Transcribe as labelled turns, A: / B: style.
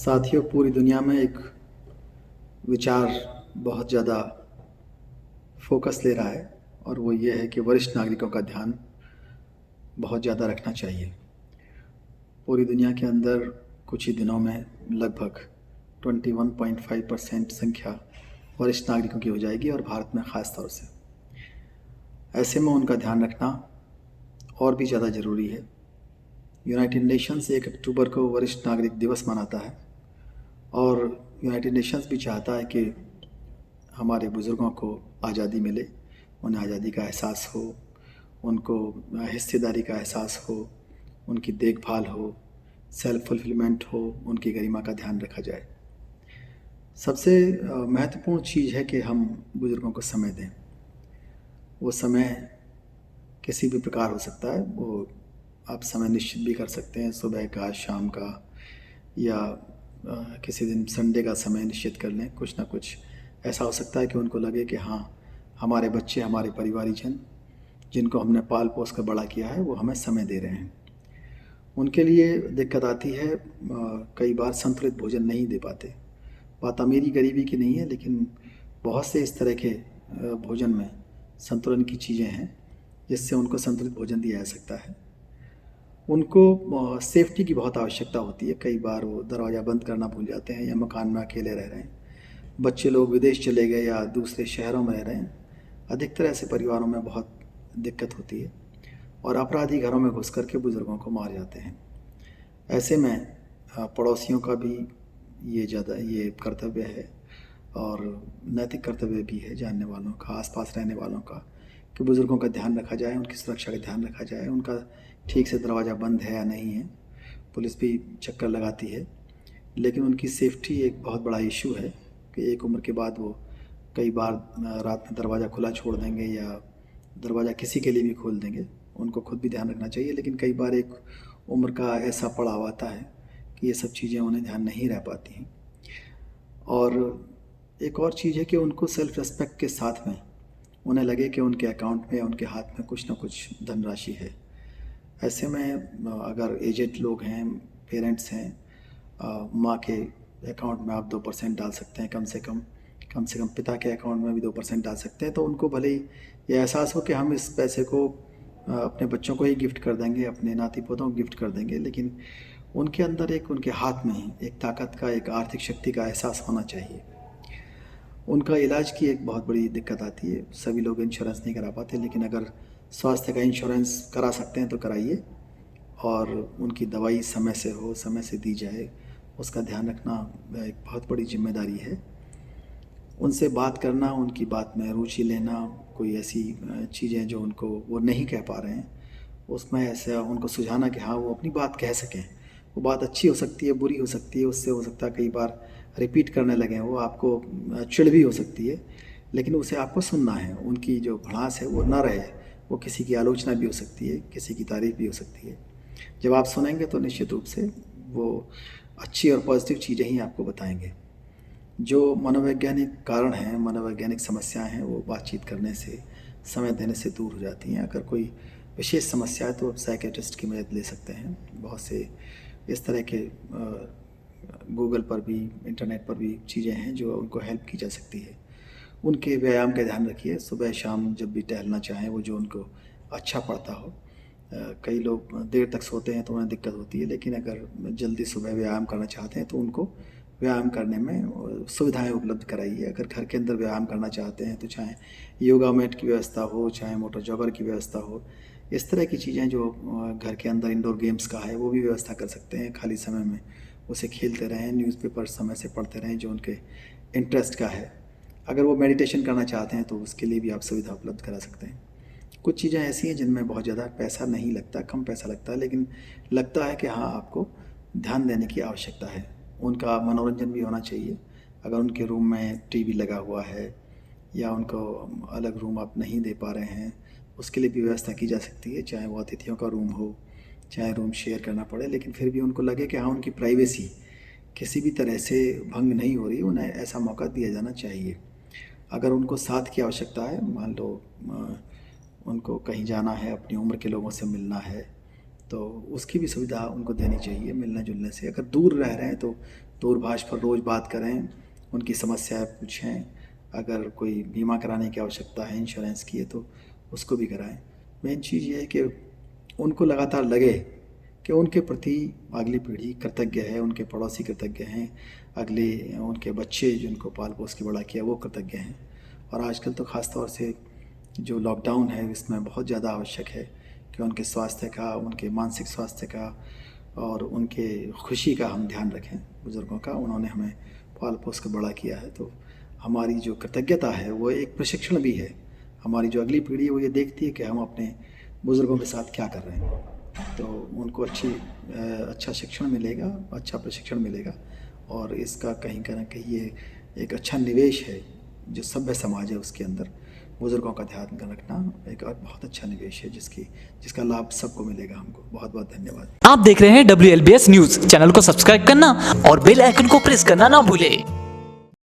A: साथियों, पूरी दुनिया में एक विचार बहुत ज़्यादा फोकस ले रहा है और वो ये है कि वरिष्ठ नागरिकों का ध्यान बहुत ज़्यादा रखना चाहिए। पूरी दुनिया के अंदर कुछ ही दिनों में लगभग 21.5% संख्या वरिष्ठ नागरिकों की हो जाएगी और भारत में ख़ास तौर से। ऐसे में उनका ध्यान रखना और भी ज़्यादा ज़रूरी है। यूनाइटेड नेशंस 1 अक्टूबर को वरिष्ठ नागरिक दिवस मनाता है और यूनाइटेड नेशंस भी चाहता है कि हमारे बुज़ुर्गों को आज़ादी मिले, उन्हें आज़ादी का एहसास हो, उनको हिस्सेदारी का एहसास हो, उनकी देखभाल हो, सेल्फ फुलफिलमेंट हो, उनकी गरिमा का ध्यान रखा जाए। सबसे महत्वपूर्ण चीज़ है कि हम बुज़ुर्गों को समय दें। वो समय किसी भी प्रकार हो सकता है, वो आप समय निश्चित भी कर सकते हैं, सुबह का, शाम का, या किसी दिन संडे का समय निश्चित कर लें। कुछ ना कुछ ऐसा हो सकता है कि उनको लगे कि हाँ, हमारे बच्चे, हमारे परिवारीजन जिनको हमने पाल पोस कर बड़ा किया है, वो हमें समय दे रहे हैं। उनके लिए दिक्कत आती है, कई बार संतुलित भोजन नहीं दे पाते। बात अमीरी गरीबी की नहीं है, लेकिन बहुत से इस तरह के भोजन में संतुलन की चीज़ें हैं जिससे उनको संतुलित भोजन दिया जा सकता है। उनको सेफ्टी की बहुत आवश्यकता होती है। कई बार वो दरवाज़ा बंद करना भूल जाते हैं या मकान में अकेले रह रहे हैं, बच्चे लोग विदेश चले गए या दूसरे शहरों में रह रहे हैं। अधिकतर ऐसे परिवारों में बहुत दिक्कत होती है और अपराधी घरों में घुस करके बुज़ुर्गों को मार जाते हैं। ऐसे में पड़ोसियों का भी ये कर्तव्य है और नैतिक कर्तव्य भी है, जानने वालों का, आसपास रहने वालों का, कि बुज़ुर्गों का ध्यान रखा जाए, उनकी सुरक्षा का ध्यान रखा जाए, उनका ठीक से दरवाज़ा बंद है या नहीं है। पुलिस भी चक्कर लगाती है, लेकिन उनकी सेफ्टी एक बहुत बड़ा इशू है कि एक उम्र के बाद वो कई बार रात में दरवाज़ा खुला छोड़ देंगे या दरवाज़ा किसी के लिए भी खोल देंगे। उनको खुद भी ध्यान रखना चाहिए, लेकिन कई बार एक उम्र का ऐसा पड़ाव आता है कि ये सब चीज़ें उन्हें ध्यान नहीं रह पाती हैं। और एक और चीज़ है कि उनको सेल्फ रिस्पेक्ट के साथ में उन्हें लगे कि उनके अकाउंट में या उनके हाथ में कुछ ना कुछ धनराशि है। ऐसे में अगर एजेड लोग हैं, पेरेंट्स हैं, माँ के अकाउंट में आप 2% डाल सकते हैं, कम से कम पिता के अकाउंट में भी 2% डाल सकते हैं। तो उनको भले ही ये एहसास हो कि हम इस पैसे को अपने बच्चों को ही गिफ्ट कर देंगे, अपने नाती पोतों को गिफ्ट कर देंगे, लेकिन उनके अंदर उनके हाथ में ही एक ताकत का, एक आर्थिक शक्ति का एहसास होना चाहिए। उनका इलाज की एक बहुत बड़ी दिक्कत आती है। सभी लोग इंश्योरेंस नहीं करा पाते, लेकिन अगर स्वास्थ्य का इंश्योरेंस करा सकते हैं तो कराइए और उनकी दवाई समय से हो, समय से दी जाए, उसका ध्यान रखना एक बहुत बड़ी जिम्मेदारी है। उनसे बात करना, उनकी बात में रुचि लेना, कोई ऐसी चीज़ें जो उनको वो नहीं कह पा रहे हैं, उसमें ऐसा उनको सुझाना कि हाँ, वो अपनी बात कह सकें। वो बात अच्छी हो सकती है, बुरी हो सकती है, उससे हो सकता है कई बार रिपीट करने लगें, वो आपको चिढ़ भी हो सकती है, लेकिन उसे आपको सुनना है। उनकी जो भड़ास है वो ना रहे, वो किसी की आलोचना भी हो सकती है, किसी की तारीफ़ भी हो सकती है। जब आप सुनेंगे तो निश्चित रूप से वो अच्छी और पॉजिटिव चीज़ें ही आपको बताएंगे। जो मनोवैज्ञानिक कारण हैं, मनोवैज्ञानिक समस्याएं हैं, वो बातचीत करने से, समय देने से दूर हो जाती हैं। अगर कोई विशेष समस्या है तो आप साइकेट्रिस्ट की मदद ले सकते हैं। बहुत से इस तरह के गूगल पर भी, इंटरनेट पर भी चीज़ें हैं जो उनको हेल्प की जा सकती है। उनके व्यायाम का ध्यान रखिए, सुबह शाम जब भी टहलना चाहें, वो जो उनको अच्छा पड़ता हो। कई लोग देर तक सोते हैं तो उन्हें दिक्कत होती है, लेकिन अगर जल्दी सुबह व्यायाम करना चाहते हैं तो उनको व्यायाम करने में सुविधाएं उपलब्ध कराइए। अगर घर के अंदर व्यायाम करना चाहते हैं तो चाहे योगा मैट की व्यवस्था हो, चाहे मोटर जॉगर की व्यवस्था हो, इस तरह की चीज़ें जो घर के अंदर इंडोर गेम्स का है वो भी व्यवस्था कर सकते हैं। खाली समय में उसे खेलते रहें, न्यूज़पेपर समय से पढ़ते रहें जो उनके इंटरेस्ट का है। अगर वो मेडिटेशन करना चाहते हैं तो उसके लिए भी आप सुविधा उपलब्ध करा सकते हैं। कुछ चीज़ें ऐसी हैं जिनमें बहुत ज़्यादा पैसा नहीं लगता, कम पैसा लगता है, लेकिन लगता है कि हाँ, आपको ध्यान देने की आवश्यकता है। उनका मनोरंजन भी होना चाहिए। अगर उनके रूम में टीवी लगा हुआ है या उनको अलग रूम आप नहीं दे पा रहे हैं, उसके लिए भी व्यवस्था की जा सकती है। चाहे वो अतिथियों का रूम हो, चाहे रूम शेयर करना पड़े, लेकिन फिर भी उनको लगे कि हाँ, उनकी प्राइवेसी किसी भी तरह से भंग नहीं हो रही, उन्हें ऐसा मौका दिया जाना चाहिए। अगर उनको साथ की आवश्यकता है, मान लो उनको कहीं जाना है, अपनी उम्र के लोगों से मिलना है, तो उसकी भी सुविधा उनको देनी चाहिए मिलने जुलने से। अगर दूर रह रहे हैं तो दूरभाष पर रोज़ बात करें, उनकी समस्याएं पूछें। अगर कोई बीमा कराने की आवश्यकता है इंश्योरेंस की है तो उसको भी कराएं। मेन चीज़ ये है कि उनको लगातार लगे कि उनके प्रति अगली पीढ़ी कृतज्ञ है, उनके पड़ोसी कृतज्ञ हैं, अगले उनके बच्चे जिनको पाल पोस के बड़ा किया वो कृतज्ञ हैं। और आजकल तो ख़ास तौर से जो लॉकडाउन है इसमें बहुत ज़्यादा आवश्यक है कि उनके स्वास्थ्य का, उनके मानसिक स्वास्थ्य का और उनके खुशी का हम ध्यान रखें। बुज़ुर्गों का, उन्होंने हमें पाल पोस के बड़ा किया है, तो हमारी जो कृतज्ञता है वो एक प्रशिक्षण भी है। हमारी जो अगली पीढ़ी है वो ये देखती है कि हम अपने बुज़ुर्गों के साथ क्या कर रहे हैं, तो उनको अच्छा शिक्षण मिलेगा, अच्छा प्रशिक्षण मिलेगा। और इसका कहीं ना कहीं ये एक अच्छा निवेश है जो सभ्य समाज है उसके अंदर बुज़ुर्गों का ध्यान रखना एक और बहुत अच्छा निवेश है जिसका लाभ सबको मिलेगा। हमको बहुत बहुत धन्यवाद।
B: आप देख रहे हैं WLBS न्यूज। चैनल को सब्सक्राइब करना और बेल आइकन को प्रेस करना ना भूलें।